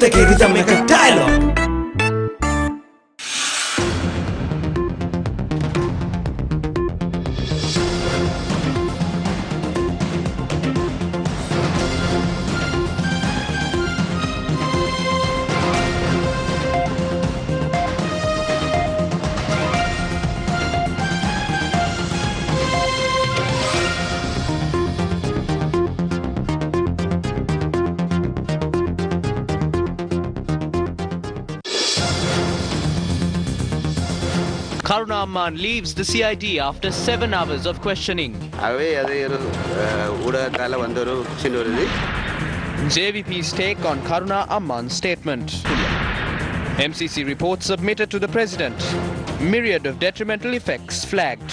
take a rhythm, make a dialogue. Karuna Amman leaves the CID after 7 hours of questioning. JVP's take on Karuna Amman's statement. MCC report submitted to the President. Myriad of detrimental effects flagged.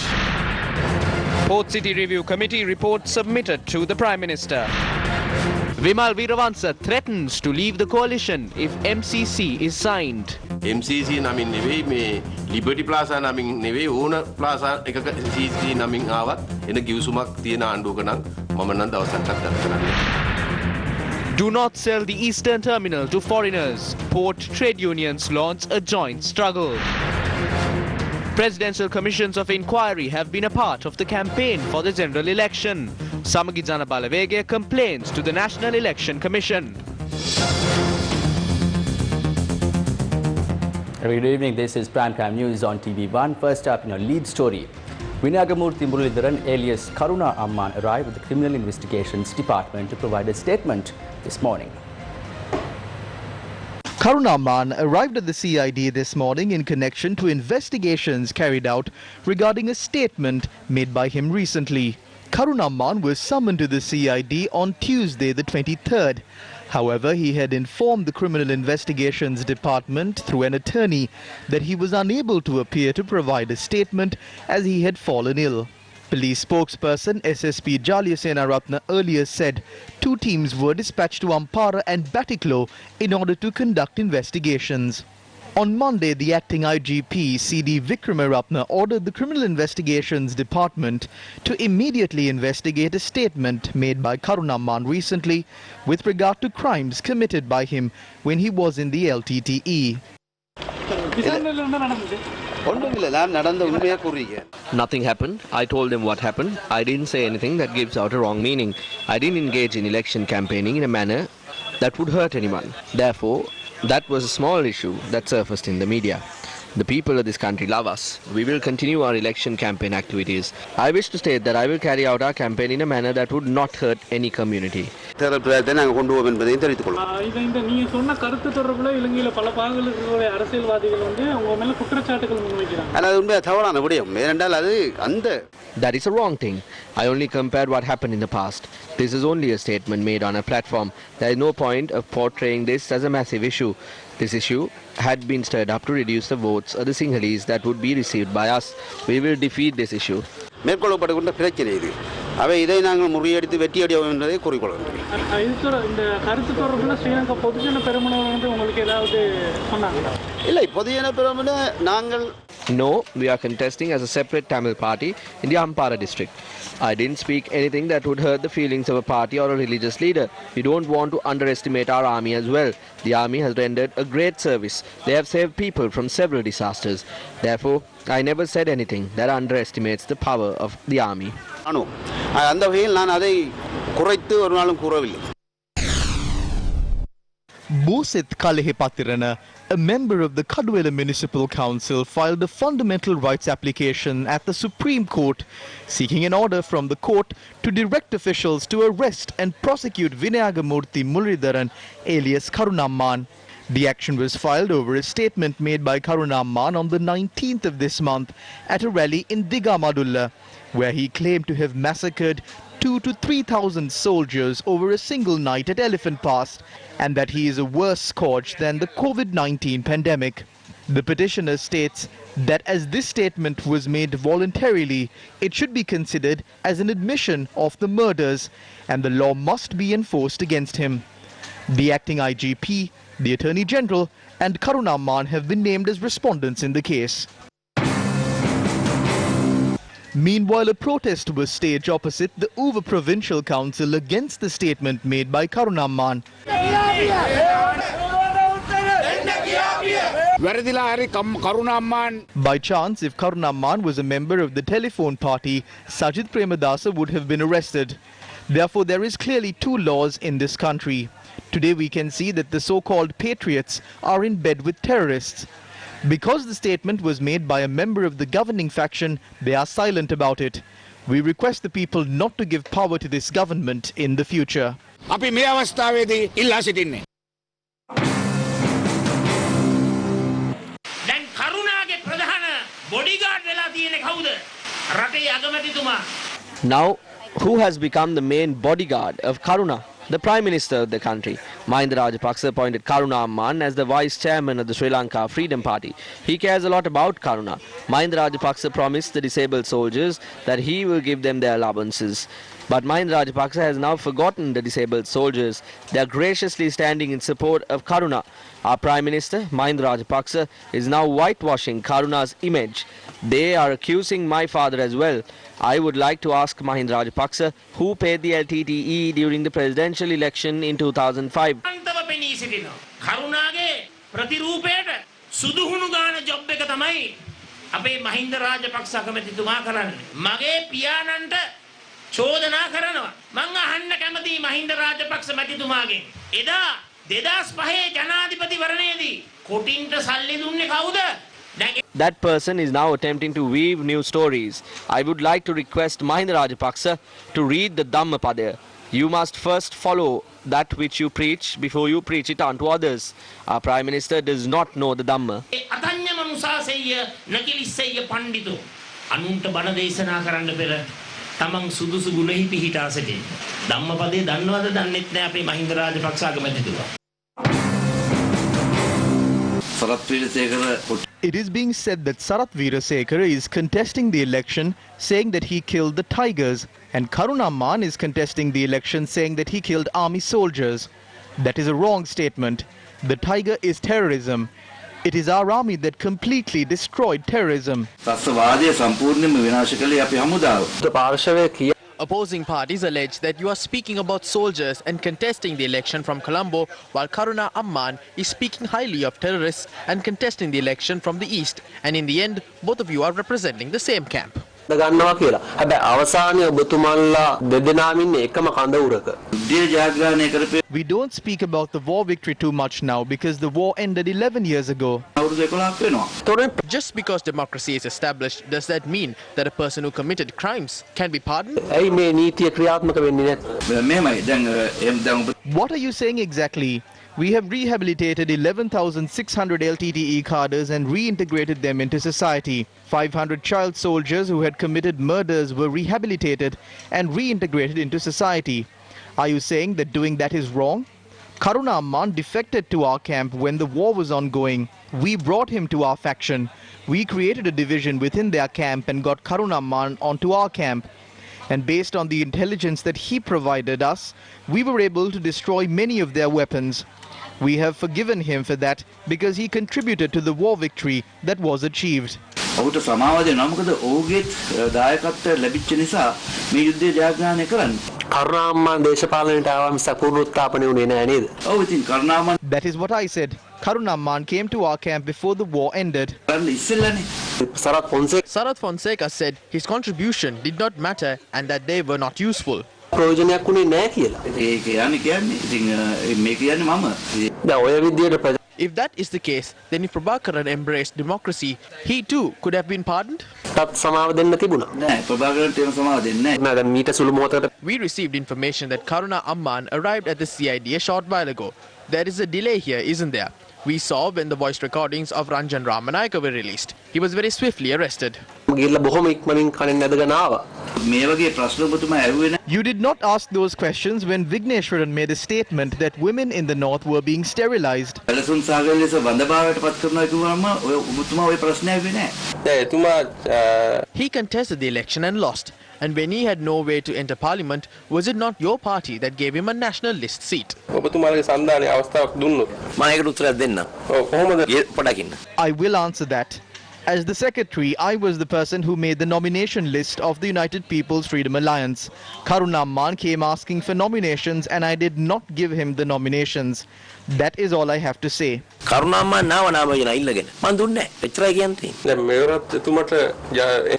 Port City Review Committee report submitted to the Prime Minister. Vimal Veeravansa threatens to leave the coalition if MCC is signed. MCC namin newe me Liberty Plaza namin newe Una Plaza ekaka MCC namin awat ena giusumak tiyena anduka nang mama nan dawasan takdan karanne. Do not sell the Eastern Terminal to foreigners. Port trade unions launch a joint struggle. Presidential commissions of inquiry have been a part of the campaign for the general election. Samagi Jana Balawege complains to the National Election Commission. Good evening, this is Primetime News on TV1. First up in your lead story. Vinayagamurthy Muralidharan alias Karuna Amman arrived at the Criminal Investigations Department to provide a statement this morning. Karuna Amman arrived at the CID this morning in connection to investigations carried out regarding a statement made by him recently. Karuna Amman was summoned to the CID on Tuesday the 23rd. However, he had informed the Criminal Investigations Department through an attorney that he was unable to appear to provide a statement as he had fallen ill. Police spokesperson SSP Jalyasena Ratna earlier said 2 teams were dispatched to Ampara and Batiklo in order to conduct investigations. On Monday, the acting IGP CD Vikramaratne ordered the Criminal Investigations Department to immediately investigate a statement made by Karuna Amman recently with regard to crimes committed by him when he was in the LTTE. Nothing happened. I told them what happened. I didn't say anything that gives out a wrong meaning. I didn't engage in election campaigning in a manner that would hurt anyone. Therefore, that was a small issue that surfaced in the media. The people of this country love us. We will continue our election campaign activities. I wish to state that I will carry out our campaign in a manner that would not hurt any community. That is a wrong thing. I only compared what happened in the past. This is only a statement made on a platform. There is no point of portraying this as a massive issue. This issue had been stirred up to reduce the votes of the Sinhalese that would be received by us. We will defeat this issue. No, we are contesting as a separate Tamil party in the Ampara district. I didn't speak anything that would hurt the feelings of a party or a religious leader. We don't want to underestimate our army as well. The army has rendered a great service. They have saved people from several disasters. Therefore, I never said anything that underestimates the power of the army. Bosit Kalehepatirana, a member of the Kaduela Municipal Council, filed a fundamental rights application at the Supreme Court, seeking an order from the court to direct officials to arrest and prosecute Vinayagamurthy Muralidharan alias Karuna Amman. The action was filed over a statement made by Karuna Amman on the 19th of this month at a rally in Digamadulla, where he claimed to have massacred 2,000 to 3,000 soldiers over a single night at Elephant Pass, and that he is a worse scourge than the COVID-19 pandemic. The petitioner states that as this statement was made voluntarily, it should be considered as an admission of the murders, and the law must be enforced against him. The acting IGP, the Attorney General, and Karuna Amman have been named as respondents in the case. Meanwhile, a protest was staged opposite the Uva Provincial Council against the statement made by Karuna Amman. වැරදිලා හරි කරුණා Amman By chance, if Karuna Amman was a member of the telephone party, Sajid Premadasa would have been arrested. Therefore, there is clearly two laws in this country. Today we can see that the so-called patriots are in bed with terrorists. Because the statement was made by a member of the governing faction, they are silent about it. We request the people not to give power to this government in the future. අපි මේ අවස්ථාවේදී ඉල්ලා සිටින්නේ. දැන් කරුණාගේ ප්‍රධාන bodyguard වෙලා තියෙන්නේ කවුද? රටේ අගමැතිතුමා. Now, who has become the main bodyguard of Karuna? The Prime Minister of the country. Mahinda Rajapaksa appointed Karuna Amman as the Vice Chairman of the Sri Lanka Freedom Party. He cares a lot about Karuna. Mahinda Rajapaksa promised the disabled soldiers that he will give them their allowances. But Mahinda Rajapaksa has now forgotten the disabled soldiers. They are graciously standing in support of Karuna. Our Prime Minister, Mahinda Rajapaksa, is now whitewashing Karuna's image. They are accusing my father as well. I would like to ask Mahinda Rajapaksa who paid the LTTE during the presidential election in 2005. අන්තව පෙනී සිටිනවා. කරුණාගේ ප්‍රතිරූපයට සුදුහුණු ගාන job එක තමයි අපේ මහින්ද රාජපක්ෂ අගමැතිතුමා කරන්නේ. මගේ පියාණන්ට චෝදනා කරනවා. මං අහන්න කැමතියි මහින්ද රාජපක්ෂ මැතිතුමාගෙන්. එදා 2005 ජනාධිපතිවරණයේදී කොටින්ට සල්ලි දුන්නේ කවුද? That person is now attempting to weave new stories. I would like to request Mahinda Rajapaksa to read the Dhammapada. You must first follow that which you preach before you preach it unto others. Our Prime Minister does not know the Dhamma. අතඤ්ඤ මනුසාසෙය්‍ය නකිලිස්සෙය්‍ය පඬිතු අනුන්ට බණ දේශනා කරන්න පෙර තමන් සුදුසු ගුණෙහි පිහිටා සිටින්න. ධම්මපදේ දන්නවද දන්නෙත් නැහැ අපේ Mahinda Rajapaksa අගමැතිතුමා. It is being said that Sarath Veerasekara is contesting the election, saying that he killed the tigers, and Karuna Amman is contesting the election, saying that he killed army soldiers. That is a wrong statement. The tiger is terrorism. It is our army that completely destroyed terrorism. Opposing parties allege that you are speaking about soldiers and contesting the election from Colombo, while Karuna Amman is speaking highly of terrorists and contesting the election from the east. And in the end, both of you are representing the same camp. ගන්නවා කියලා. හැබැයි අවසානයේ ඔබතුමන්ලා දෙදෙනාම ඉන්නේ එකම කඳවුරක. We don't speak about the war victory too much now because the war ended 11 years ago. Just because democracy is established, does that mean that a person who committed crimes can be pardoned? ඇයි මේ නීතිය ක්‍රියාත්මක වෙන්නේ නැත්තේ? What are you saying exactly? We have rehabilitated 11,600 LTTE cadres and reintegrated them into society. 500 child soldiers who had committed murders were rehabilitated and reintegrated into society. Are you saying that doing that is wrong? Karuna Amman defected to our camp when the war was ongoing. We brought him to our faction. We created a division within their camp and got Karuna Amman onto our camp. And based on the intelligence that he provided us, we were able to destroy many of their weapons. We have forgiven him for that because he contributed to the war victory that was achieved. ඔහුට සමාව දෙනවා මොකද ඔහුගේ දායකත්වය ලැබිච්ච නිසා මේ යුද්ධය ජයග්‍රහණය කරන්න. කරුණාම්මන් දේශපාලනයට ආවා මිසක් පුනරුත්ථාපනය වුණේ නැහැ නේද? ඔව් ඉතින් කරුණාම්මන්. That is what I said. Karuna Amman came to our camp before the war ended. Sarath Fonseca said his contribution did not matter and that they were not useful. ප්‍රයෝජනයක් වුණේ නැහැ කියලා. ඒක කියන්නේ ඉතින් මේ කියන්නේ මම. දැන් ඔය විදියට If that is the case, then if Prabhakaran embraced democracy, he too could have been pardoned? We received information that Karuna Amman arrived at the CID a short while ago. There is a delay here, isn't there? We saw when the voice recordings of Ranjan Ramanayaka were released. He was very swiftly arrested. You did not ask those questions when Vigneshwaran made a statement that women in the north were being sterilized. He contested the election and lost. And when he had no way to enter parliament, was it not your party that gave him a national list seat? I will answer that. As the secretary, I was the person who made the nomination list of the United People's Freedom Alliance. Karuna Amman came asking for nominations and I did not give him the nominations. That is all I have to say. Karuna Amman නාව නාම යන ඉල්ලගෙන මන් දුන්නේ නැහැ. එච්චරයි කියන්නේ. දැන් මෙවරත් එතුමට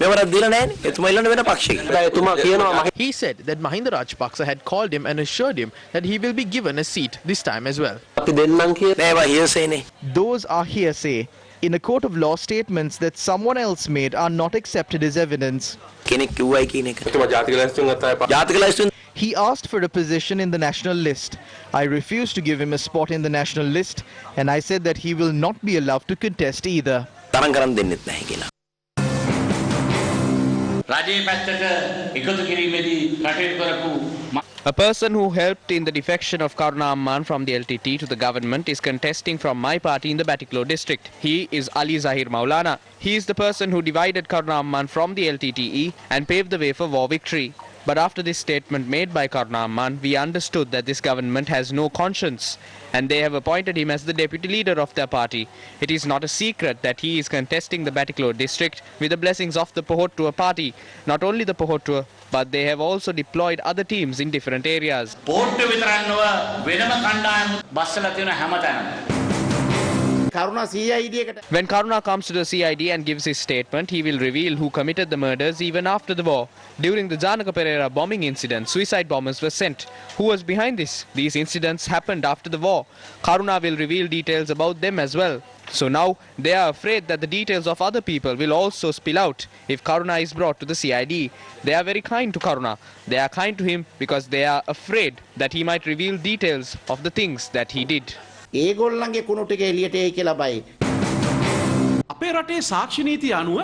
මෙවරත් දීලා නැහැනේ. එතුමා ඉල්ලන්නේ වෙන පක්ෂයක. එතුමා කියනවා He said that Mahinda Rajapaksa had called him and assured him that he will be given a seat this time as well. අපි දෙන්නම් කියලා. ඒවා hearsayනේ. Those are hearsay. In a court of law, statements that someone else made are not accepted as evidence. කෙනෙක් කිව්වයි කියන එක. එතුමා ජාතික ලැයිස්තුවෙන් අතයි ජාතික ලැයිස්තුවෙන් He asked for a position in the national list. I refused to give him a spot in the national list and I said that he will not be allowed to contest either. තරම් කරන් දෙන්නෙත් නැහැ කියලා. රජයේ පැත්තට එකතු කිරීමේදී කටයුතු කරපු A person who helped in the defection of Karuna Amman from the LTT to the government is contesting from my party in the Batiklo district. He is Ali Zahir Maulana. He is the person who divided Karuna Amman from the LTTE and paved the way for war victory. But after this statement made by Karuna Amman, we understood that this government has no conscience and they have appointed him as the deputy leader of their party. It is not a secret that he is contesting the Batiklo district with the blessings of the Pohottuwa party. Not only the Pohottuwa, but they have also deployed other teams in different areas. පෝට්ටු විතරක් නොව වෙනම කණ්ඩායම් බස්සලා තියෙන හැමතැනම. කරුණා CID එකට When Karuna comes to the CID and gives his statement, he will reveal who committed the murders even after the war. During the Janaka Pereira bombing incident, suicide bombers were sent. Who was behind this? These incidents happened after the war. Karuna will reveal details about them as well. So now they are afraid that the details of other people will also spill out if Karuna is brought to the CID. They are very kind to Karuna. They are kind to him because they are afraid that he might reveal details of the things that he did. ඒගොල්ලන්ගේ කුණු ටික එළියට එයි කියලා බයි. අපේ රටේ සාක්ෂි නීතිය අනුව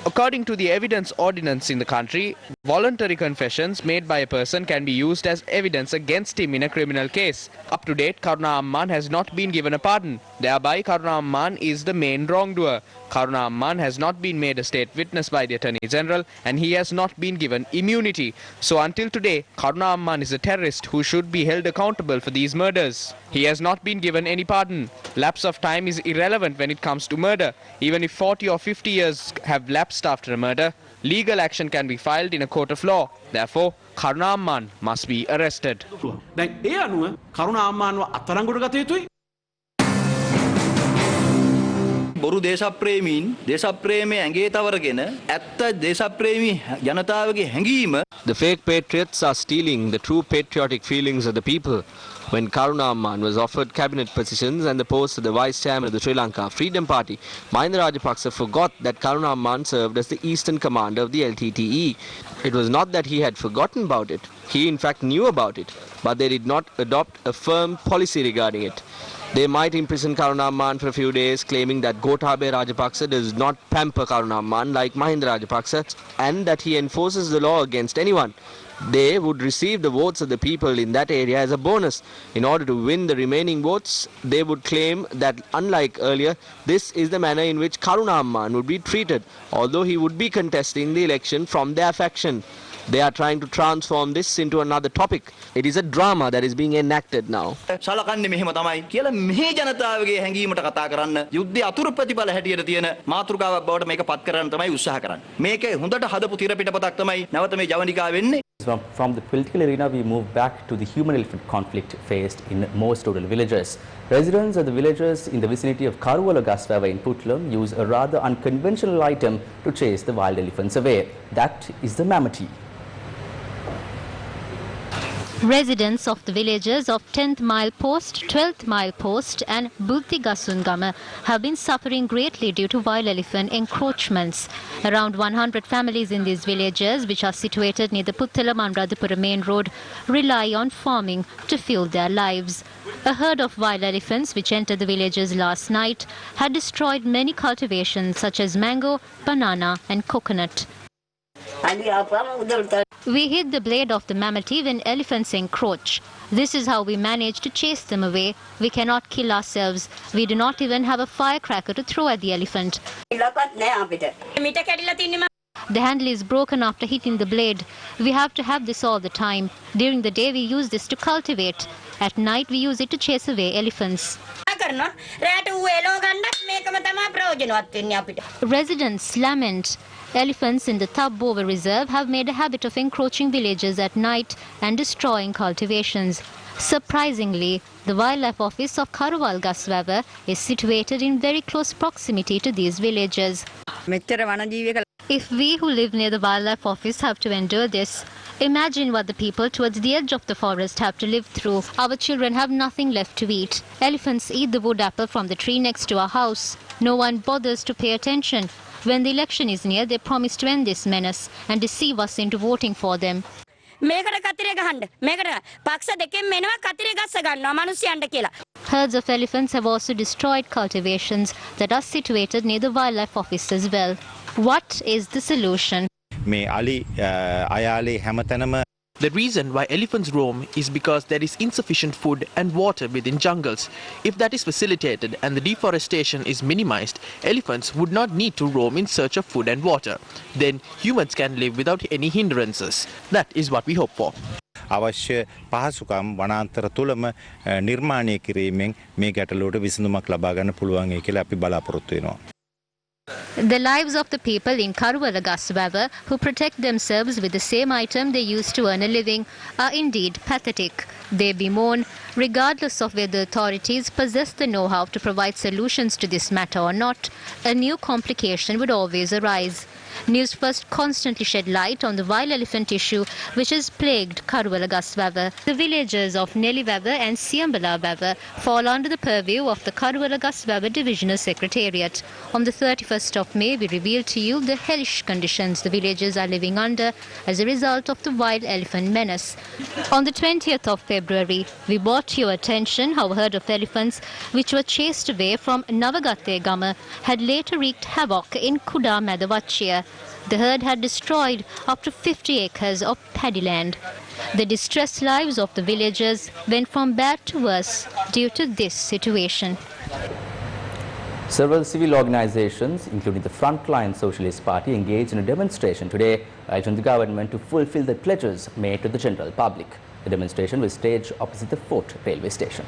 According to the evidence ordinance in the country, voluntary confessions made by a person can be used as evidence against him in a criminal case. Up to date, Karuna Amman has not been given a pardon. Thereby, Karuna Amman is the main wrongdoer. Karuna Amman has not been made a state witness by the Attorney General and he has not been given immunity. So until today, Karuna Amman is a terrorist who should be held accountable for these murders. He has not been given any pardon. Lapse of time is irrelevant when it comes to murder. Even if 40 or 50 years have lapsed after a murder, legal action can be filed in a court of law. Therefore, Karuna Amman must be arrested. දැන් ඒ අනුව කරුණා අම්මාන්ව අත්අඩංගුවට ගත යුතුයි. බොරු දේශප්‍රේමීන් දේශප්‍රේමයේ ඇඟේ තවරගෙන ඇත්ත දේශප්‍රේමී ජනතාවගේ හැඟීම. The fake patriots are stealing the true patriotic feelings of the people. When Karuna Amman was offered cabinet positions and the post of the vice chairman of the Sri Lanka Freedom Party, Mahinda Rajapaksa forgot that Karuna Amman served as the eastern commander of the LTTE. It was not that he had forgotten about it. He in fact knew about it, but they did not adopt a firm policy regarding it. They might imprison Karuna Amman for a few days, claiming that Gotabaya Rajapaksa does not pamper Karuna Amman like Mahinda Rajapaksa and that he enforces the law against anyone. They would receive the votes of the people in that area as a bonus. In order to win the remaining votes, they would claim that unlike earlier, this is the manner in which Karuna Amman would be treated, although he would be contesting the election from their faction. They are trying to transform this into another topic. It is a drama that is being enacted now. සලකන්නේ මෙහෙම තමයි කියලා මෙහි ජනතාවගේ හැඟීමට කතා කරන්න යුද්ධයේ අතුරු ප්‍රතිඵල හැටියට තියෙන මාතෘකාවක් බවට මේක පත් කරන්න තමයි උත්සාහ කරන්නේ. මේකේ හොඳට හදපු තිරපිටපතක් තමයි නැවත මේ ජවනිකා වෙන්නේ. From the political arena, we move back to the human-elephant conflict faced in most rural villages. Residents of the villages in the vicinity of Karuwala Gaswava in Puttlam use a rather unconventional item to chase the wild elephants away. That is the mammoth. Residents of the villages of 10th Mile Post, 12th Mile Post and Bulti Gasungama have been suffering greatly due to wild elephant encroachments. Around 100 families in these villages, which are situated near the Puttalam and Radhapura main road, rely on farming to fuel their lives. A herd of wild elephants which entered the villages last night had destroyed many cultivations such as mango, banana and coconut. We hit the blade of the mammoth when elephants encroach. This is how we manage to chase them away. We cannot kill ourselves. We do not even have a firecracker to throw at the elephant. The handle is broken after hitting the blade. We have to have this all the time. During the day we use this to cultivate. At night we use it to chase away elephants. කරනවා. රැට ඌ එලෝ ගන්නත් මේකම තමයි ප්‍රයෝජනවත් වෙන්නේ අපිට. Residents lament elephants in the Tabbover Reserve have made a habit of encroaching villages at night and destroying cultivations. Surprisingly, the Wildlife Office of Karuwal Gaswawa is situated in very close proximity to these villages. If we who live near the Wildlife Office have to endure this, imagine what the people towards the edge of the forest have to live through. Our children have nothing left to eat. Elephants eat the wood apple from the tree next to our house. No one bothers to pay attention. When the election is near, they promise to end this menace and deceive us into voting for them. මේකට කතරේ ගහන්න. මේකට පක්ෂ දෙකෙන් මෙනවා කතරේ ගස්ස ගන්නවා මිනිස්සුන්ට කියලා. Herds of elephants have also destroyed cultivations that are situated near the Wildlife Office as well. What is the solution? මේ අලි අයාලේ හැමතැනම The reason why elephants roam is because there is insufficient food and water within jungles. If that is facilitated and the deforestation is minimized, elephants would not need to roam in search of food and water. Then humans can live without any hindrances. That is what we hope for. අවශ්‍ය පහසුකම් වනාන්තර තුලම නිර්මාණය කිරීමෙන් මේ ගැටලුවට විසඳුමක් ලබා ගන්න පුළුවන් කියලා අපි බලාපොරොත්තු වෙනවා. The lives of the people in Karuwala Gaswawa who protect themselves with the same item they use to earn a living are indeed pathetic. They bemoan, regardless of whether authorities possess the know-how to provide solutions to this matter or not, a new complication would always arise. Newsfirst constantly shed light on the wild elephant issue which has plagued Karuwala Gaswawa. The villages of Neliwawa and Siambala Wawa fall under the purview of the Karuwala Gaswawa Divisional Secretariat. On the 31st of May, we revealed to you the hellish conditions the villages are living under as a result of the wild elephant menace. On the 20th of February, we brought to your attention how a herd of elephants which were chased away from Navagatte Gama had later wreaked havoc in Kuda Madavachia. The herd had destroyed up to 50 acres of paddy land. The distressed lives of the villagers went from bad to worse due to this situation. Several civil organizations, including the Frontline Socialist Party, engaged in a demonstration today, urging the government to fulfill the pledges made to the general public. The demonstration was staged opposite the Fort railway station.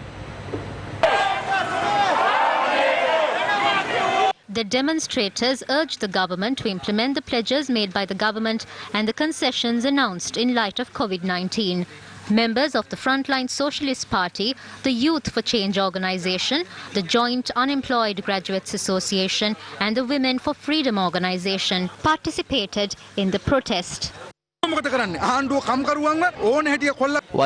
The demonstrators urged the government to implement the pledges made by the government and the concessions announced in light of COVID-19. Members of the Frontline Socialist Party, the Youth for Change organization, the Joint Unemployed Graduates Association and the Women for Freedom organization participated in the protest. What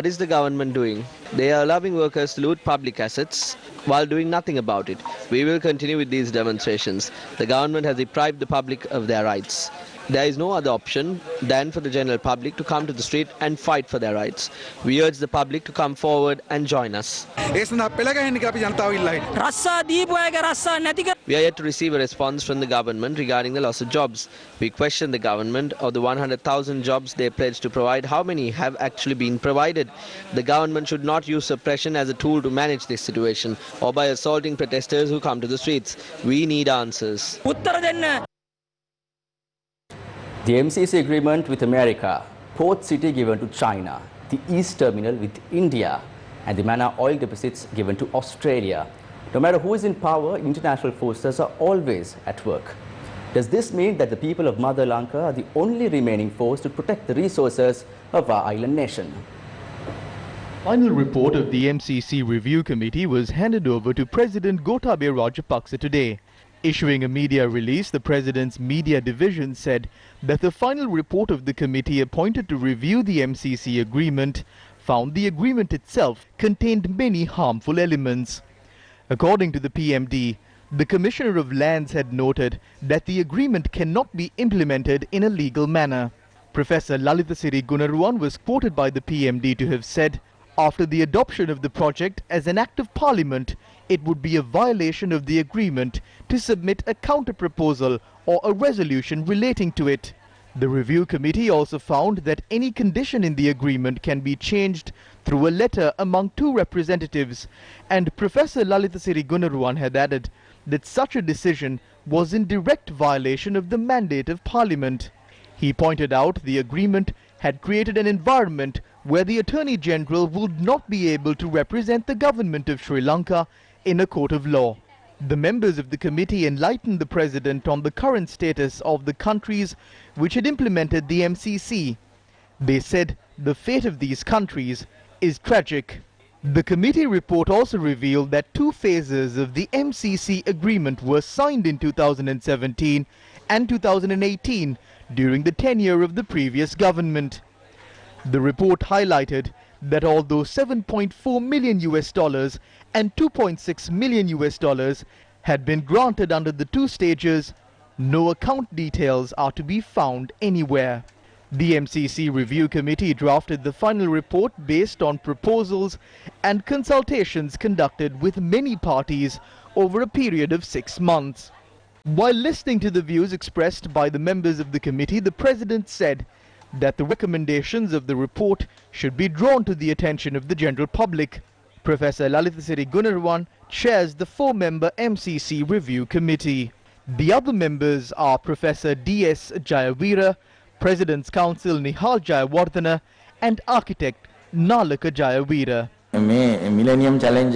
is the government doing? They are allowing workers to loot public assets while doing nothing about it. We will continue with these demonstrations. The government has deprived the public of their rights. There is no other option than for the general public to come to the street and fight for their rights. We urge the public to come forward and join us. We are yet to receive a response from the government regarding the loss of jobs. We question the government of the 100,000 jobs they pledged to provide. How many have actually been provided? The government should not use suppression as a tool to manage this situation or by assaulting protesters who come to the streets. We need answers. The MCC agreement with America, Port City given to China, the East Terminal with India, and the Manna oil deposits given to Australia. No matter who is in power, international forces are always at work. Does this mean that the people of Mother Lanka are the only remaining force to protect the resources of our island nation? Final report of the MCC Review Committee was handed over to President Gotabaya Rajapaksa today. Issuing a media release, the President's media division said that the final report of the committee appointed to review the MCC agreement found the agreement itself contained many harmful elements. According to the PMD, the Commissioner of Lands had noted that the agreement cannot be implemented in a legal manner. Professor Lalitha Gunaruwan was quoted by the PMD to have said, after the adoption of the project as an act of parliament, it would be a violation of the agreement to submit a counter-proposal or a resolution relating to it. The review committee also found that any condition in the agreement can be changed through a letter among two representatives, and Professor Lalitha Gunaruwan had added that such a decision was in direct violation of the mandate of parliament. He pointed out the agreement had created an environment where the Attorney General would not be able to represent the government of Sri Lanka in a court of law. The members of the committee enlightened the president on the current status of the countries which had implemented the MCC. They said the fate of these countries is tragic. The committee report also revealed that 2 phases of the MCC agreement were signed in 2017 and 2018 during the tenure of the previous government. The report highlighted that although $7.4 million and $2.6 million had been granted under the 2 stages, no account details are to be found anywhere. The MCC Review Committee drafted the final report based on proposals and consultations conducted with many parties over a period of 6 months. While listening to the views expressed by the members of the committee, the President said that the recommendations of the report should be drawn to the attention of the general public. Professor Lalitha Gunarwan chairs the 4-member MCC Review Committee. The other members are Professor D.S. Jayavira, President's Council Nihal Jayawardena, and architect Nalaka Jayavira. Millennium Challenge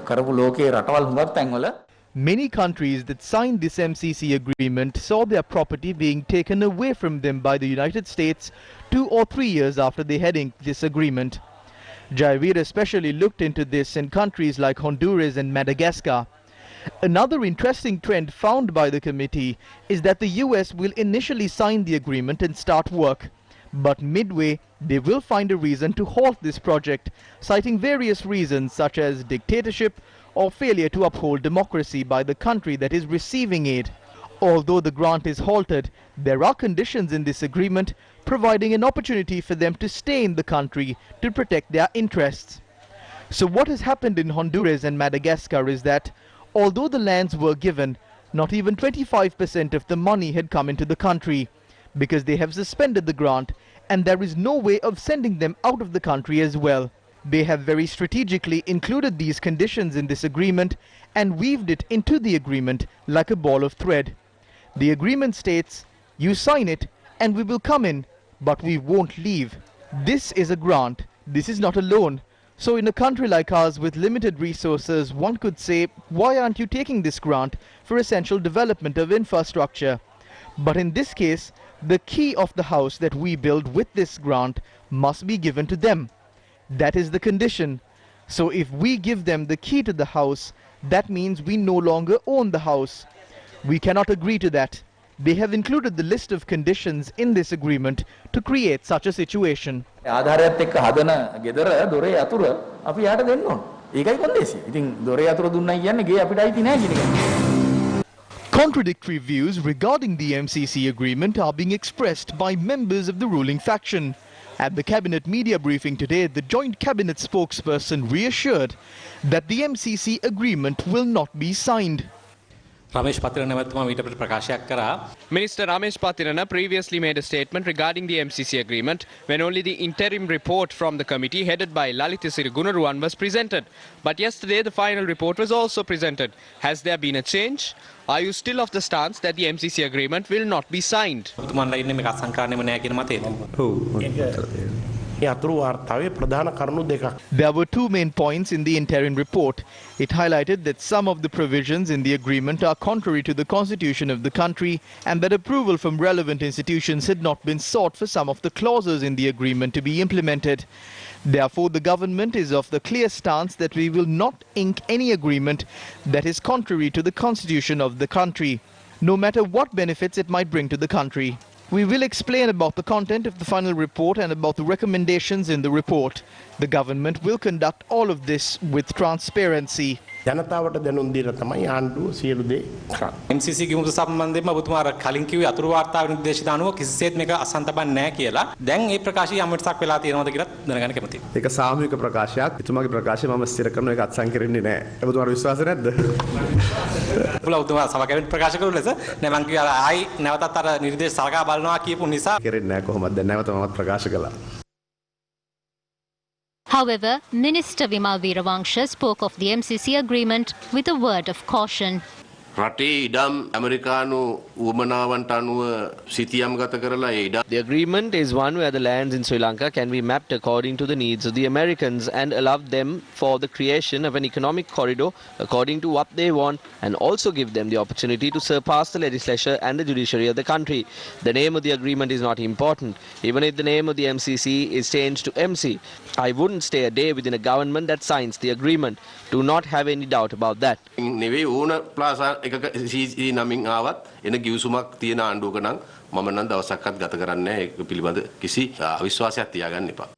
කරපු ලෝකේ රටවල් හුඟක් තැන්වල Many countries that signed this MCC agreement saw their property being taken away from them by the United States 2 or 3 years after they had inked this agreement. Jayavir especially looked into this in countries like Honduras and Madagascar. Another interesting trend found by the committee is that the US will initially sign the agreement and start work, but midway they will find a reason to halt this project, citing various reasons such as dictatorship or failure to uphold democracy by the country that is receiving aid. Although the grant is halted, there are conditions in this agreement providing an opportunity for them to stay in the country to protect their interests. So what has happened in Honduras and Madagascar is that although the lands were given, not even 25% of the money had come into the country, because they have suspended the grant and there is no way of sending them out of the country as well. They have very strategically included these conditions in this agreement and weaved it into the agreement like a ball of thread. The agreement states, you sign it and we will come in, but we won't leave. This is a grant. This is not a loan. So in a country like ours with limited resources, one could say, why aren't you taking this grant for essential development of infrastructure? But in this case, the key of the house that we build with this grant must be given to them. That is the condition. So if we give them the key to the house, that means we no longer own the house. We cannot agree to that. They have included the list of conditions in this agreement to create such a situation. ආධාරයත් එක්ක හදන ගෙදර දොරේ අතුර අපි යාට දෙන්න ඕන. ඒකයි කොන්දේසි. ඉතින් දොරේ අතුර දුන්නයි කියන්නේ ගේ අපිට අයිති නෑ කියන එක. Contradictory views regarding the MCC agreement are being expressed by members of the ruling faction. At the cabinet media briefing today, the joint cabinet spokesperson reassured that the MCC agreement will not be signed. Minister Ramesh Patirana previously made a statement regarding the MCC agreement when only the interim report from the committee headed by Lalitha Gunaruwan was presented. But yesterday the final report was also presented. Has there been a change? Are you still of the stance that the MCC agreement will not be signed? There were 2 main points in the interim report. It highlighted that some of the provisions in the agreement are contrary to the constitution of the country and that approval from relevant institutions had not been sought for some of the clauses in the agreement to be implemented. Therefore, the government is of the clear stance that we will not ink any agreement that is contrary to the constitution of the country, no matter what benefits it might bring to the country. We will explain about the content of the final report and about the recommendations in the report. The government will conduct all of this with transparency. ජනතාවට දැනුම් දීලා තමයි ආණ්ඩුව සියලු දේ කරන්නේ. MCC ගිමුතු සම්බන්ධයෙන්ම ඔබතුමා කලින් කිව්වේ අතුරු වාර්තාව නිර්දේශිත අනුව කිසිසේත් මේක අසන්න තබන්නේ නැහැ කියලා. දැන් මේ ප්‍රකාශය යම් වෙනසක් වෙලා තියෙනවද කියලා දැනගන්න කැමතියි. ඒක සාමූහික ප්‍රකාශයක්. එතුමාගේ ප්‍රකාශය මම ස්ථිර කරන එක අත්සන් කෙරෙන්නේ නැහැ. ඔබතුමාට විශ්වාස නැද්ද? ඔබතුමා සභාවේ ප්‍රකාශ කරු ලෙස නෑ මං කිව්වා ආයි නැවතත් අර නිර්දේශ සලකා බලනවා කියපු නිසා කෙරෙන්නේ නැහැ කොහොමද දැන් නැවත මමත් ප්‍රකාශ කළා. However, Minister Vimal Veeravangsha spoke of the MCC agreement with a word of caution. රටේ ඉඩම් ඇමරිකානු උවමනාවන්ට අනුව සිතියම් ගත කරලා ඒ ඉඩම් The agreement is one where the lands in Sri Lanka can be mapped according to the needs of the Americans and allow them for the creation of an economic corridor according to what they want, and also give them the opportunity to surpass the legislature and the judiciary of the country. The name of the agreement is not important. Even if the name of the MCC is changed to MC, I wouldn't stay a day within a government that signs the agreement. Do not have any doubt about that. නෙවෙයි ඕන ප්ලාසා එකක CC නමින් ආවත් එන ගිවිසුමක් තියෙන ආණ්ඩුවක නම් මම නම් දවසක්වත් ගත කරන්නේ නැහැ. ඒක පිළිබඳ කිසි අවිශ්වාසයක් තියාගන්න එපා.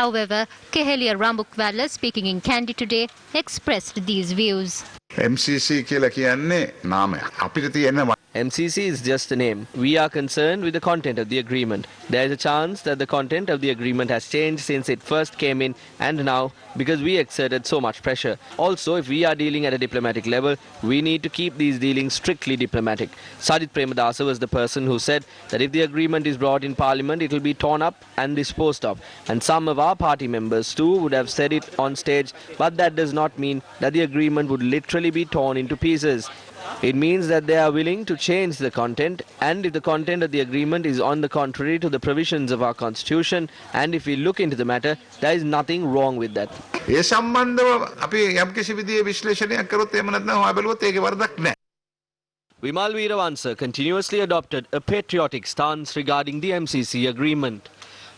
However, Kehelia Rambukvalla, speaking in Kandy today, expressed these views. MCC කියලා කියන්නේ නාමයක්. අපිට තියෙන MCC is just a name. We are concerned with the content of the agreement. There is a chance that the content of the agreement has changed since it first came in and now, because we exerted so much pressure. Also, if we are dealing at a diplomatic level, we need to keep these dealings strictly diplomatic. Sajith Premadasa was the person who said that if the agreement is brought in Parliament, it will be torn up and disposed of. And some of our party members too would have said it on stage, but that does not mean that the agreement would literally be torn into pieces. It means that they are willing to change the content, and if the content of the agreement is on the contrary to the provisions of our constitution, and if we look into the matter, there is nothing wrong with that. ඒ සම්බන්ධව අපි යම්කිසි විදිහේ විශ්ලේෂණයක් කරොත් එහෙම නැත්නම් හොයා බලුවොත් ඒකේ වරදක් නැහැ. Vimal Veeravansa continuously adopted a patriotic stance regarding the MCC agreement.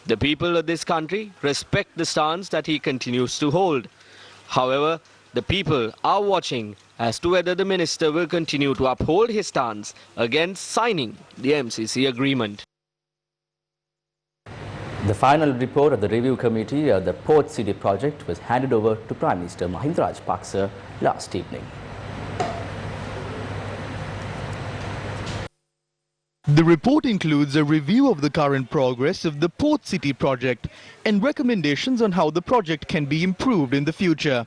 The people of this country respect the stance that he continues to hold. However, the people are watching as to whether the minister will continue to uphold his stance against signing the MCC agreement. The final report of the review committee of the Port City project was handed over to Prime Minister Mahinda Rajapaksa last evening. The report includes a review of the current progress of the Port City project and recommendations on how the project can be improved in the future.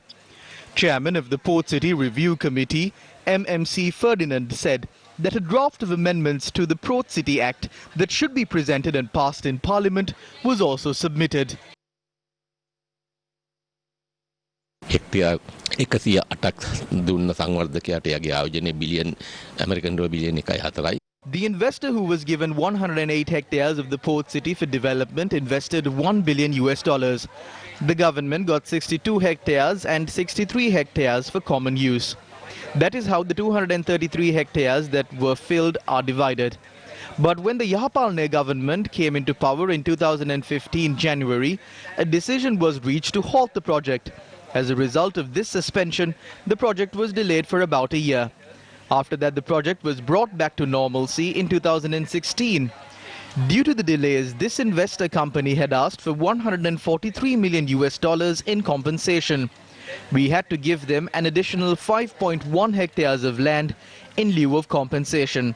Chairman of the Port City Review Committee, MMC Ferdinand, said that a draft of amendments to the Port City Act that should be presented and passed in Parliament was also submitted. Hectare 108ක් දුන්න සංවර්ධකයාට යගේ ආයෝජනයේ billion American dollar billion 1.4යි. The investor who was given 108 hectares of the Port City for development invested $1 billion. The government got 62 hectares and 63 hectares for common use. That is how the 233 hectares that were filled are divided. But when the Yahapalne government came into power in 2015 January, a decision was reached to halt the project. As a result of this suspension, the project was delayed for about a year. After that, the project was brought back to normalcy in 2016. Due to the delays, this investor company had asked for $143 million in compensation. We had to give them an additional 5.1 hectares of land in lieu of compensation.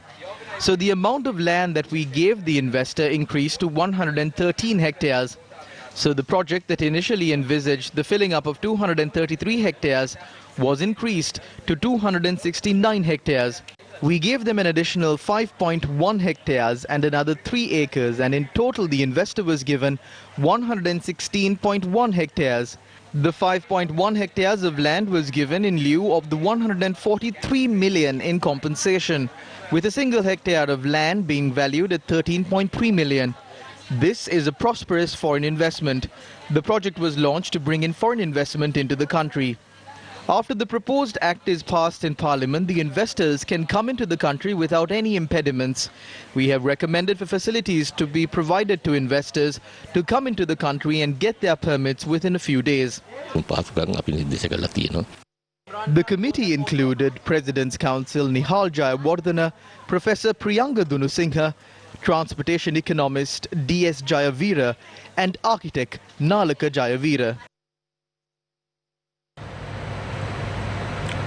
So the amount of land that we gave the investor increased to 113 hectares. So the project that initially envisaged the filling up of 233 hectares was increased to 269 hectares. We gave them an additional 5.1 hectares and another 3 acres, and in total the investor was given 116.1 hectares. The 5.1 hectares of land was given in lieu of the 143 million in compensation, with a single hectare of land being valued at 13.3 million. This is a prosperous foreign investment. The project was launched to bring in foreign investment into the country. After the proposed act is passed in Parliament, the investors can come into the country without any impediments. We have recommended for facilities to be provided to investors to come into the country and get their permits within a few days. The committee included President's Counsel Nihal Jayawardena, Professor Priyanga Dunusingha, transportation economist D.S. Jayavira, and architect Nalaka Jayavira.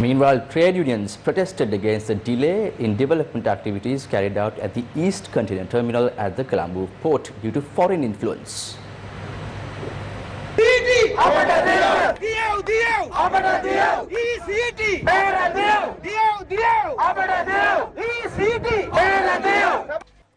Meanwhile, trade unions protested against the delay in development activities carried out at the East Container Terminal at the Colombo port due to foreign influence.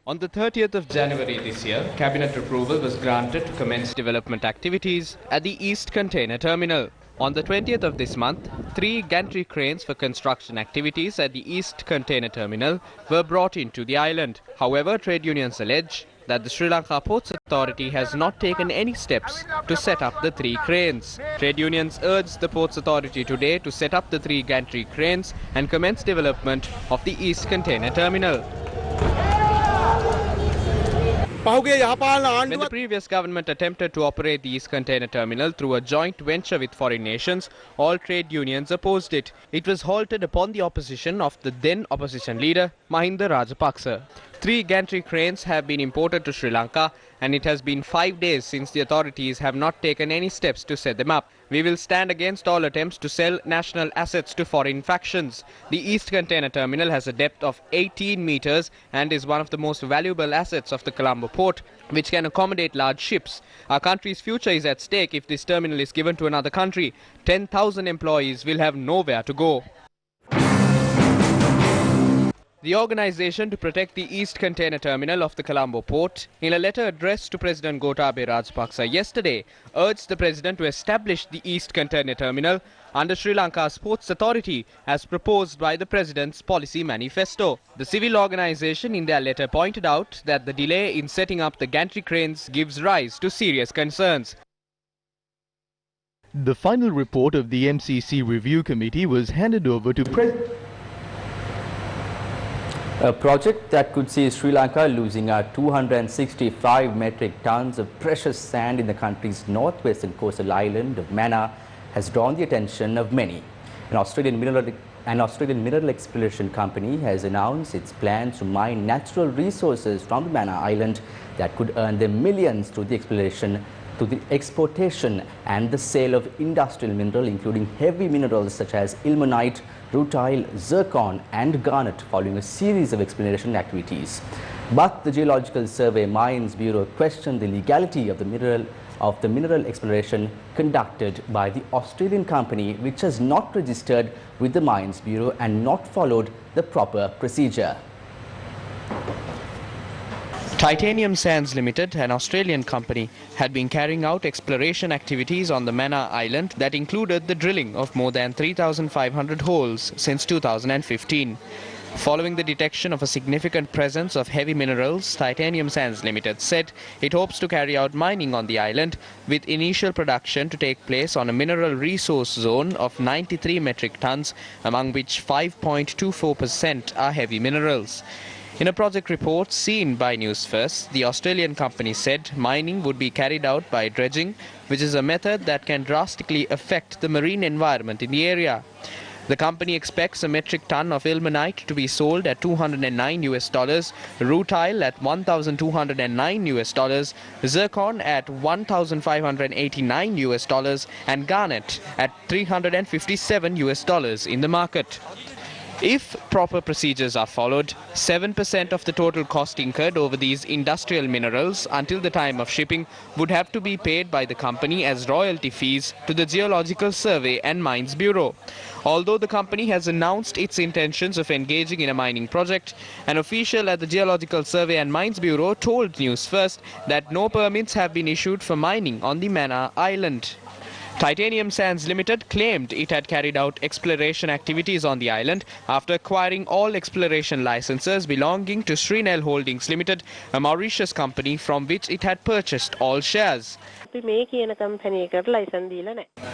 On the 30th of January this year, cabinet approval was granted to commence development activities at the East Container Terminal. On the 20th of this month, 3 gantry cranes for construction activities at the East Container Terminal were brought into the island. However, trade unions allege that the Sri Lanka Ports Authority has not taken any steps to set up the 3 cranes. Trade unions urged the Ports Authority today to set up the 3 gantry cranes and commence development of the East Container Terminal. When the previous government attempted to operate the East Container Terminal through a joint venture with foreign nations, all trade unions opposed it. It was halted upon the opposition of the then opposition leader, Mahinda Rajapaksa. 3 gantry cranes have been imported to Sri Lanka, and it has been 5 days since the authorities have not taken any steps to set them up. We will stand against all attempts to sell national assets to foreign factions. The East Container Terminal has a depth of 18 meters and is one of the most valuable assets of the Colombo port, which can accommodate large ships. Our country's future is at stake if this terminal is given to another country. 10,000 employees will have nowhere to go. The organisation to protect the East Container Terminal of the Colombo port, in a letter addressed to President Gotabaya Rajapaksa yesterday, urged the President to establish the East Container Terminal under Sri Lanka's Ports Authority as proposed by the President's policy manifesto. The civil organisation in their letter pointed out that the delay in setting up the gantry cranes gives rise to serious concerns. The final report of the MCC Review Committee was handed over to President. A project that could see Sri Lanka losing out 265 metric tons of precious sand in the country's northwestern coastal island of Mannar has drawn the attention of many. An Australian mineral exploration company has announced its plans to mine natural resources from the Mannar Island that could earn them millions through the exportation and the sale of industrial mineral, including heavy minerals such as ilmenite, rutile, zircon and garnet, following a series of exploration activities. But the Geological Survey Mines Bureau questioned the legality of the mineral exploration conducted by the Australian company, which has not registered with the Mines Bureau and not followed the proper procedure. Titanium Sands Limited, an Australian company, had been carrying out exploration activities on the Mannar Island that included the drilling of more than 3,500 holes since 2015. Following the detection of a significant presence of heavy minerals, Titanium Sands Limited said it hopes to carry out mining on the island, with initial production to take place on a mineral resource zone of 93 metric tons, among which 5.24% are heavy minerals. In a project report seen by Newsfirst, the Australian company said mining would be carried out by dredging, which is a method that can drastically affect the marine environment in the area. The company expects a metric ton of ilmenite to be sold at $209, rutile at $1,209, zircon at $1,589, and garnet at $357 in the market. If proper procedures are followed, 7% of the total cost incurred over these industrial minerals until the time of shipping would have to be paid by the company as royalty fees to the Geological Survey and Mines Bureau. Although the company has announced its intentions of engaging in a mining project, an official at the Geological Survey and Mines Bureau told Newsfirst that no permits have been issued for mining on the Mannar Island. Titanium Sands Limited claimed it had carried out exploration activities on the island after acquiring all exploration licenses belonging to Srinel Holdings Limited, a Mauritius company from which it had purchased all shares.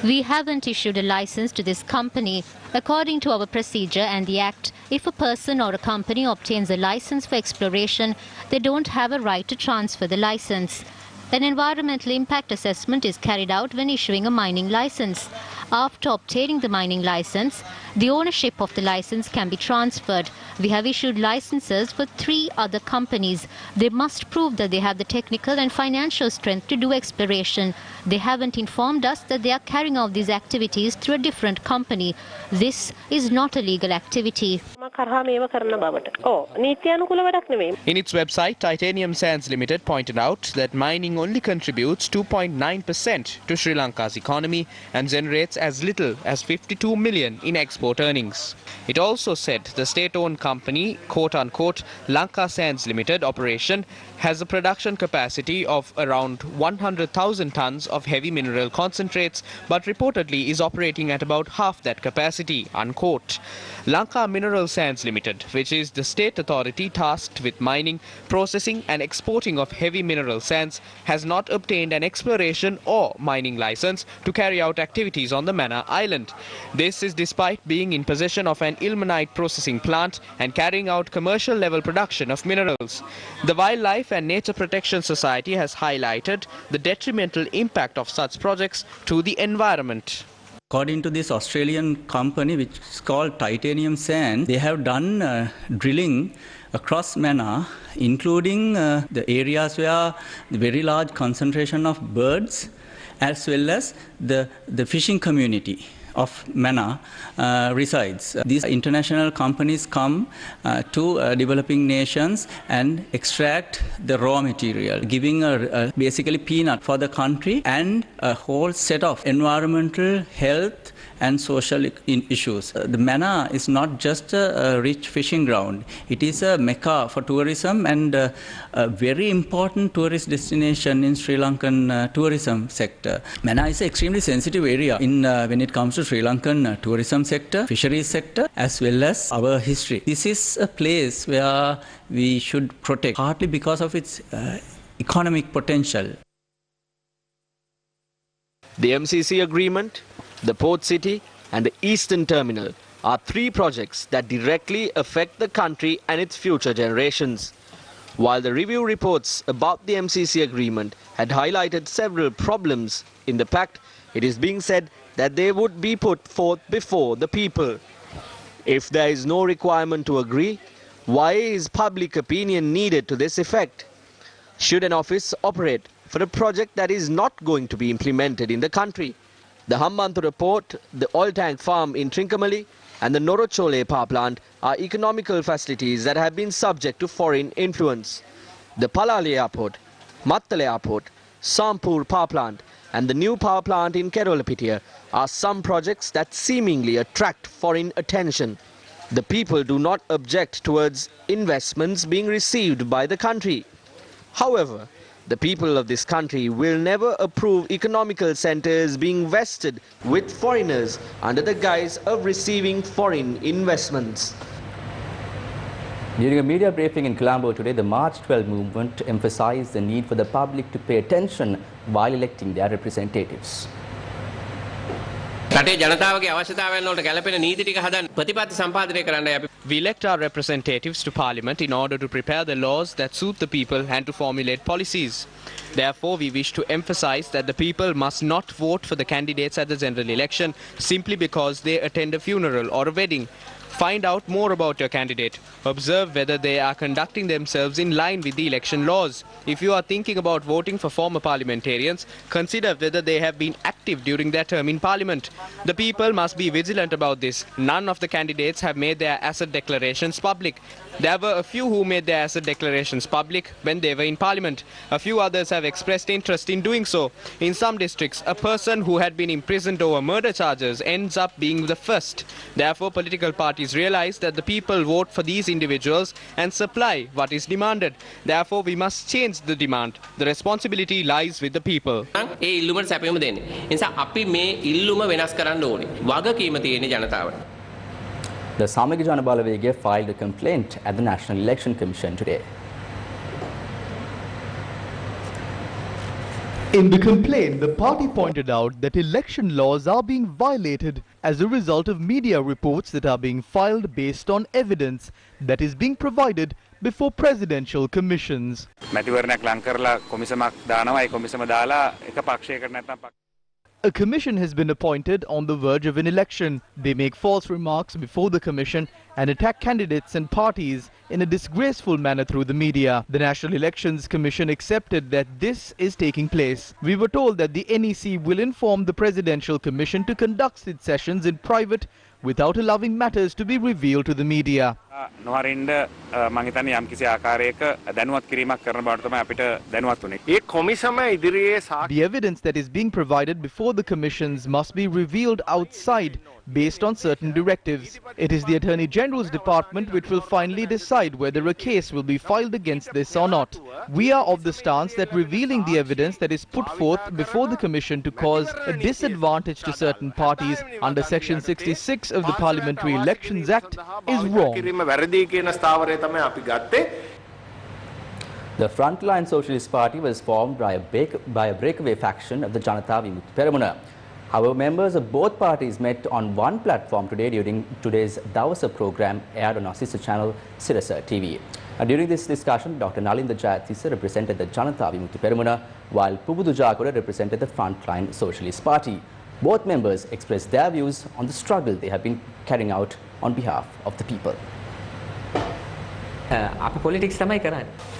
We haven't issued a license to this company. According to our procedure and the Act, if a person or a company obtains a license for exploration, they don't have a right to transfer the license. An environmental impact assessment is carried out when issuing a mining license. After obtaining the mining license, the ownership of the license can be transferred. We have issued licenses for 3 other companies. They must prove that they have the technical and financial strength to do exploration. They haven't informed us that they are carrying out these activities through a different company. This is not a legal activity. In its website, Titanium Sands Limited pointed out that mining only contributes 2.9% to Sri Lanka's economy and generates as little as 52 million in export earnings. It also said the state-owned company, quote-unquote, Lanka Sands Limited operation has a production capacity of around 100,000 tons of heavy mineral concentrates, but reportedly is operating at about half that capacity, unquote. Lanka Mineral Sands Limited, which is the state authority tasked with mining, processing and exporting of heavy mineral sands, has not obtained an exploration or mining license to carry out activities on the Manor Island. This is despite being in possession of an ilmenite processing plant and carrying out commercial level production of minerals. The Wildlife and Nature Protection Society has highlighted the detrimental impact of such projects to the environment. According to this Australian company, which is called Titanium Sand, they have done drilling across Manor, including the areas where the very large concentration of birds, as well as the fishing community of Manor resides. These international companies come to developing nations and extract the raw material, giving basically peanut for the country and a whole set of environmental, health and social issues. The Manor is not just a rich fishing ground. It is a mecca for tourism and a very important tourist destination in Sri Lankan tourism sector. Manor is an extremely sensitive area when it comes to Sri Lankan tourism sector, fisheries sector, as well as our history. This is a place where we should protect, partly because of its economic potential. The MCC agreement, the Port City and the Eastern Terminal are three projects that directly affect the country and its future generations. While the review reports about the MCC agreement had highlighted several problems in the pact, it is being said that they would be put forth before the people. If there is no requirement to agree, why is public opinion needed to this effect? Should an office operate for a project that is not going to be implemented in the country? The Hambantota Port, the oil tank farm in Trincomalee and the Norochole power plant are economical facilities that have been subject to foreign influence. The Palale Airport, Mattala Airport, Sampur power plant and the new power plant in Kerolapitiya are some projects that seemingly attract foreign attention. The people do not object towards investments being received by the country. However, the people of this country will never approve economical centres being vested with foreigners under the guise of receiving foreign investments. During a media briefing in Colombo today, the March 12 movement emphasized the need for the public to pay attention while electing their representatives. We elect our representatives to Parliament in order to prepare the laws that suit the people and to formulate policies. Therefore, we wish to emphasize that the people must not vote for the candidates at the general election simply because they attend a funeral or a wedding. Find out more about your candidate. Observe whether they are conducting themselves in line with the election laws. If you are thinking about voting for former parliamentarians, consider whether they have been active during their term in Parliament. The people must be vigilant about this. None of the candidates have made their asset declarations public. There were a few who made their asset declarations public when they were in Parliament. A few others have expressed interest in doing so. In some districts, a person who had been imprisoned over murder charges ends up being the first. Therefore, political parties realize that the people vote for these individuals and supply what is demanded. Therefore, we must change the demand. The responsibility lies with the people. The Samagya Jana Balawegaya filed a complaint at the National Election Commission today. In the complaint, the party pointed out that election laws are being violated as a result of media reports that are being filed based on evidence that is being provided before presidential commissions. A commission has been appointed on the verge of an election. They make false remarks before the commission and attack candidates and parties in a disgraceful manner through the media. The National Elections Commission accepted that this is taking place. We were told that the NEC will inform the Presidential Commission to conduct its sessions in private without allowing matters to be revealed to the media. නොහරින්න මම හිතන්නේ යම්කිසි ආකාරයක දැනුවත් කිරීමක් කරන බවට තමයි අපිට දැනුවත් වුනේ. ඒ කොමිසම ඉදිරියේ The evidence that is being provided before the commissions must be revealed outside based on certain directives. It is the Attorney General's Department which will finally decide whether a case will be filed against this or not. We are of the stance that revealing the evidence that is put forth before the Commission to cause a disadvantage to certain parties under Section 66 of the Parliamentary Elections Act is wrong. The Frontline Socialist Party was formed by a breakaway faction of the Janata Vimukti Peramuna. However, members of both parties met on one platform today during today's Dawasa program aired on our sister channel Sirasa TV. During this discussion, Dr. Nalinda Jayathisa represented the Janata Vimukti Peramuna, while Pubudu Jagoda represented the Frontline Socialist Party. Both members expressed their views on the struggle they have been carrying out on behalf of the people.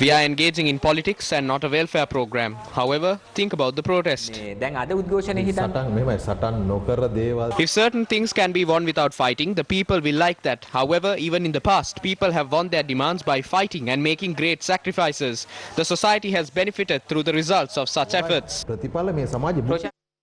We are engaging in politics and not a welfare program. However, think about the protest. If certain things can be won without fighting, the people will like that. However, even in the past, people have won their demands by fighting and making great sacrifices. The society has benefited through the results of such efforts.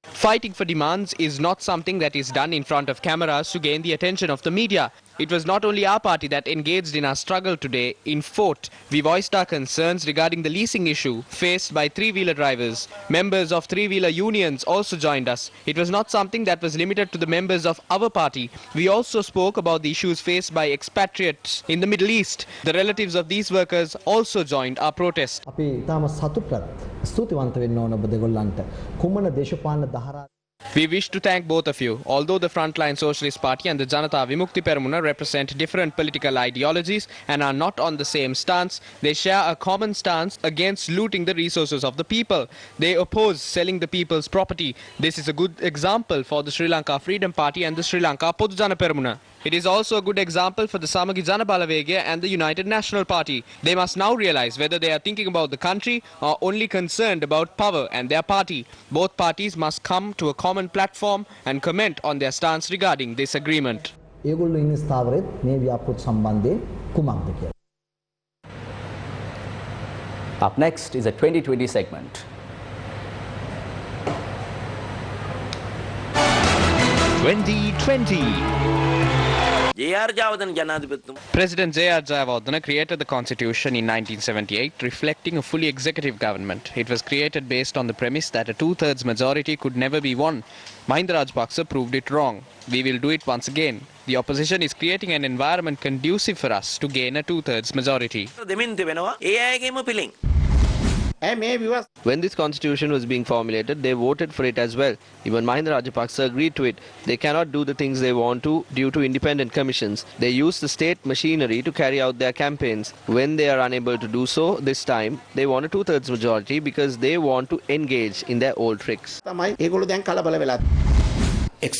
Fighting for demands is not something that is done in front of cameras to gain the attention of the media. It was not only our party that engaged in our struggle today. In Fort, we voiced our concerns regarding the leasing issue faced by three-wheeler drivers. Members of three-wheeler unions also joined us. It was not something that was limited to the members of our party. We also spoke about the issues faced by expatriates in the Middle East. The relatives of these workers also joined our protest. We wish to thank both of you. Although the Frontline Socialist Party and the Janata Vimukti Peramuna represent different political ideologies and are not on the same stance, they share a common stance against looting the resources of the people. They oppose selling the people's property. This is a good example for the Sri Lanka Freedom Party and the Sri Lanka Podu Jana Peramuna. It is also a good example for the Samagi Jana Balawegaya and the United National Party. They must now realize whether they are thinking about the country or only concerned about power and their party. Both parties must come to a common platform and comment on their stance regarding this agreement. Up next is a 2020 segment. 2020. President J.R. Jayawardena created the Constitution in 1978, reflecting a fully executive government. It was created based on the premise that a two-thirds majority could never be won. Mahinda Rajapaksa proved it wrong. We will do it once again. The opposition is creating an environment conducive for us to gain a two-thirds majority. When this constitution was being formulated, they voted for it as well. Even Mahinda Rajapaksa agreed to it. They cannot do the things they want to due to independent commissions. They use the state machinery to carry out their campaigns. When they are unable to do so, this time, they want a two-thirds majority because they want to engage in their old tricks. The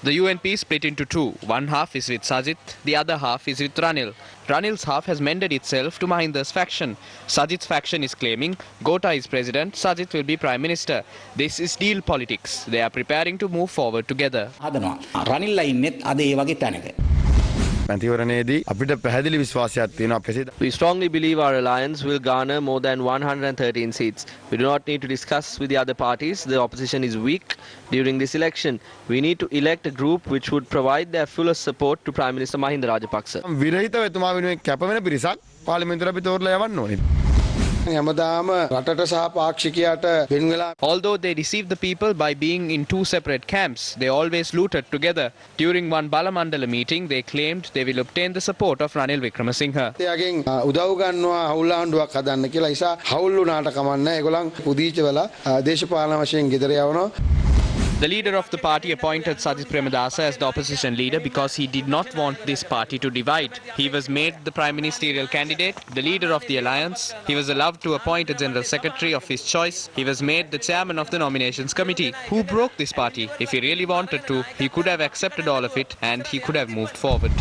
UNP split into two. One half is with Sajith, the other half is with Ranil. Ranil's half has mended itself to Mahinda's faction. Sajith's faction is claiming Gota is president, Sajith will be prime minister. This is deal politics. They are preparing to move forward together. We strongly believe our alliance will garner more than 113 seats. We do not need to discuss with the other parties. The opposition is weak during this election. We need to elect a group which would provide their fullest support to Prime Minister Mahinda Rajapaksa. Although they deceived the people by being in two separate camps, they always looted together. During one Balamandala meeting, they claimed they will obtain the support of Ranil Wickramasinghe. The leader of the party appointed Sajith Premadasa as the opposition leader because he did not want this party to divide. He was made the prime ministerial candidate, the leader of the alliance. He was allowed to appoint a general secretary of his choice. He was made the chairman of the nominations committee. Who broke this party? If he really wanted to, he could have accepted all of it and he could have moved forward.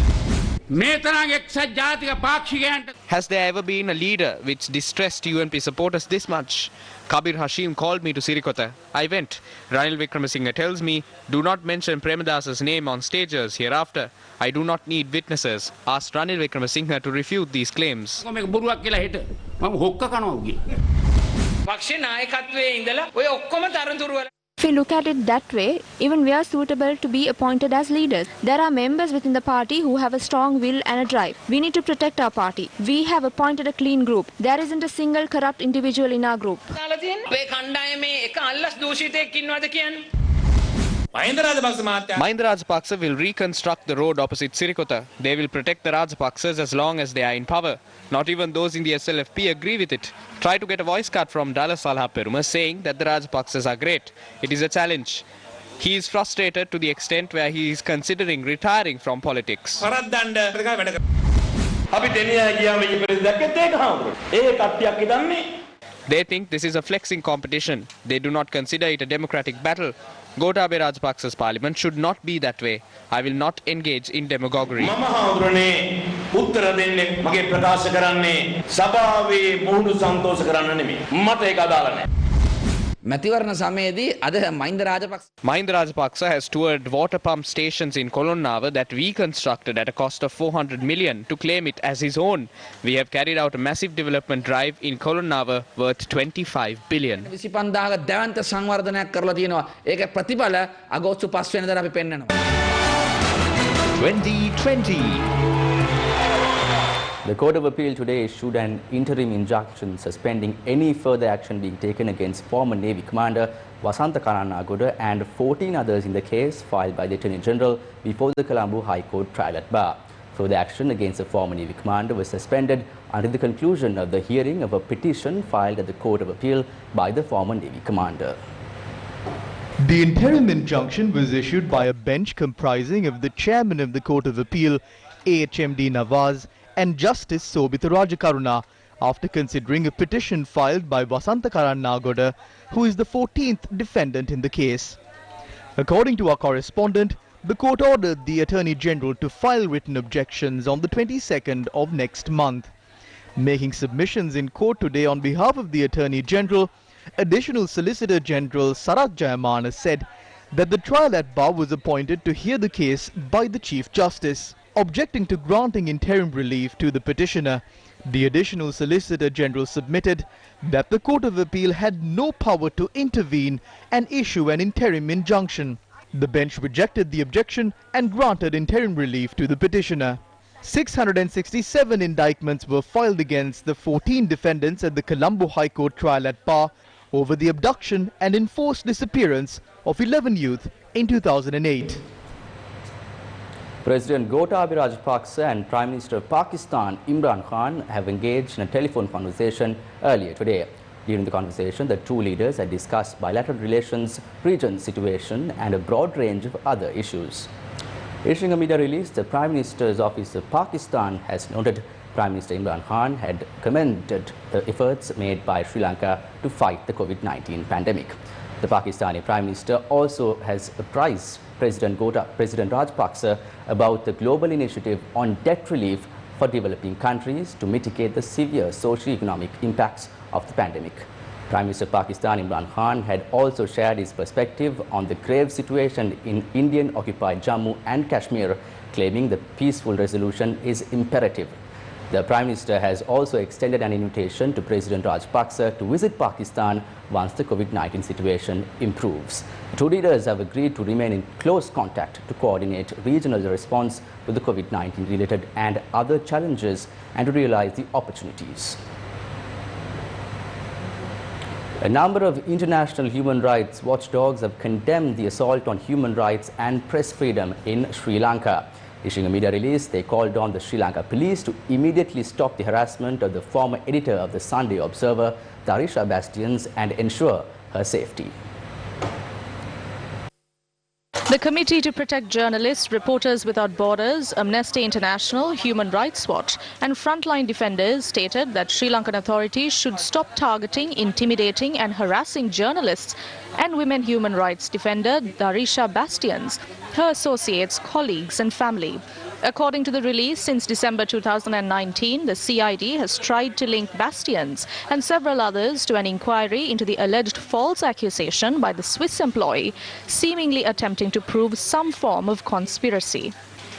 Has there ever been a leader which distressed UNP supporters this much? Kabir Hashim called me to Sirikota. I went. Ranil Wickramasinghe tells me, do not mention Premadasa's name on stages hereafter. I do not need witnesses. Asked Ranil Wickramasinghe to refute these claims. If we look at it that way, even we are suitable to be appointed as leaders. There are members within the party who have a strong will and a drive. We need to protect our party. We have appointed a clean group. There isn't a single corrupt individual in our group. Mahinda Rajapaksa will reconstruct the road opposite Sirikota. They will protect the Rajapaksas as long as they are in power. Not even those in the SLFP agree with it. Try to get a voice cut from Dallas Salha saying that the Rajapaksas are great. It is a challenge. He is frustrated to the extent where he is considering retiring from politics. They think this is a flexing competition. They do not consider it a democratic battle. Gotabaya Rajapaksa's parliament should not be that way. I will not engage in demagoguery. Mahinda Rajapaksa has toured water pump stations in Kolonnava that we constructed at a cost of 400 million to claim it as his own. We have carried out a massive development drive in Kolonnava worth 25 billion. 2020. The Court of Appeal today issued an interim injunction suspending any further action being taken against former Navy Commander Wasantha Karanagaoda and 14 others in the case filed by the Attorney General before the Colombo High Court trial at bar. Further action against the former Navy Commander was suspended until the conclusion of the hearing of a petition filed at the Court of Appeal by the former Navy Commander. The interim injunction was issued by a bench comprising of the Chairman of the Court of Appeal, AHMD Nawaz, and Justice Sobhita Rajakaruna after considering a petition filed by Wasantha Karanagaoda, who is the 14th defendant in the case. According to our correspondent, the court ordered the Attorney General to file written objections on the 22nd of next month. Making submissions in court today on behalf of the Attorney General, Additional Solicitor General Sarath Jayamana said that the trial at bar was appointed to hear the case by the Chief Justice. Objecting to granting interim relief to the petitioner, the Additional Solicitor General submitted that the Court of Appeal had no power to intervene and issue an interim injunction. The bench rejected the objection and granted interim relief to the petitioner. 667 indictments were filed against the 14 defendants at the Colombo High Court trial at bar over the abduction and enforced disappearance of 11 youth in 2008. President Gotabaya Rajapaksa and Prime Minister of Pakistan Imran Khan have engaged in a telephone conversation earlier today. During the conversation, the two leaders had discussed bilateral relations, region situation and a broad range of other issues. Issuing a media release, the Prime Minister's Office of Pakistan has noted Prime Minister Imran Khan had commended the efforts made by Sri Lanka to fight the COVID-19 pandemic. The Pakistani Prime Minister also has apprised President Rajapaksa about the global initiative on debt relief for developing countries to mitigate the severe socio-economic impacts of the pandemic. Prime Minister of Pakistan Imran Khan had also shared his perspective on the grave situation in Indian-occupied Jammu and Kashmir, claiming the peaceful resolution is imperative. The Prime Minister has also extended an invitation to President Rajapaksa to visit Pakistan once the COVID-19 situation improves. The two leaders have agreed to remain in close contact to coordinate regional response to the COVID-19 related and other challenges and to realize the opportunities. A number of international human rights watchdogs have condemned the assault on human rights and press freedom in Sri Lanka. Issuing a media release, they called on the Sri Lanka police to immediately stop the harassment of the former editor of the Sunday Observer, Darisha Bastians, and ensure her safety. The Committee to Protect Journalists, Reporters Without Borders, Amnesty International, Human Rights Watch and Frontline Defenders stated that Sri Lankan authorities should stop targeting, intimidating and harassing journalists and women human rights defender Darisha Bastians, her associates, colleagues and family. According to the release, since December 2019, the CID has tried to link Bastians and several others to an inquiry into the alleged false accusation by the Swiss employee, seemingly attempting to prove some form of conspiracy.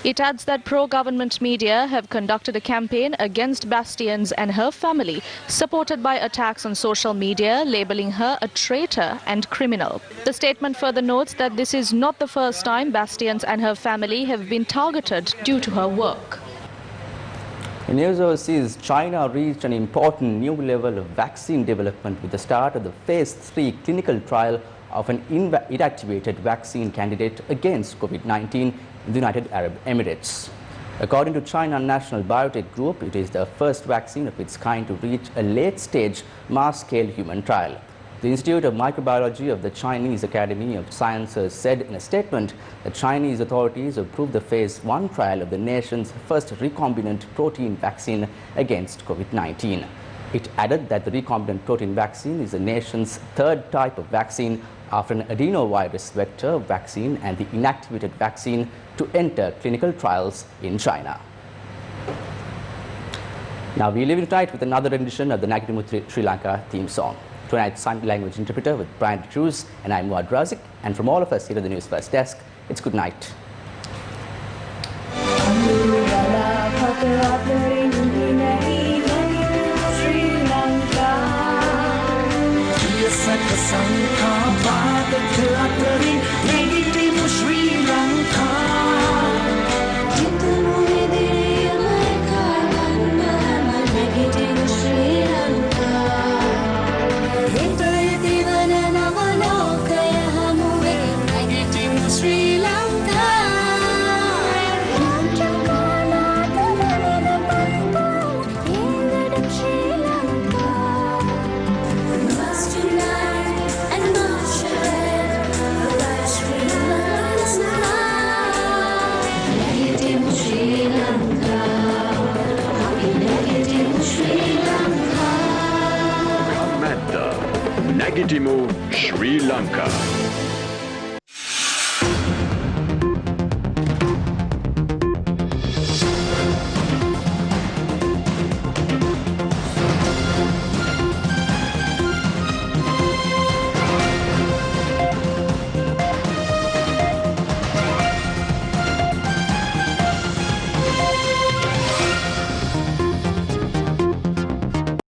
It adds that pro-government media have conducted a campaign against Bastians and her family, supported by attacks on social media, labeling her a traitor and criminal. The statement further notes that this is not the first time Bastians and her family have been targeted due to her work. In news overseas, China reached an important new level of vaccine development with the start of the phase 3 clinical trial of an inactivated vaccine candidate against COVID-19 in the United Arab Emirates. According to China National Biotech Group, it is the first vaccine of its kind to reach a late-stage mass-scale human trial. The Institute of Microbiology of the Chinese Academy of Sciences said in a statement that Chinese authorities approved the phase 1 trial of the nation's first recombinant protein vaccine against COVID-19. It added that the recombinant protein vaccine is the nation's third type of vaccine after an adenovirus vector vaccine and the inactivated vaccine to enter clinical trials in China. Now we leave you tonight with another rendition of the Nagitimu Sri Lanka theme song. Tonight's sign language interpreter with Brian Cruz, and I'm Muad Razik. And from all of us here at the News First desk, it's good night. Nagitimu, Sri Lanka.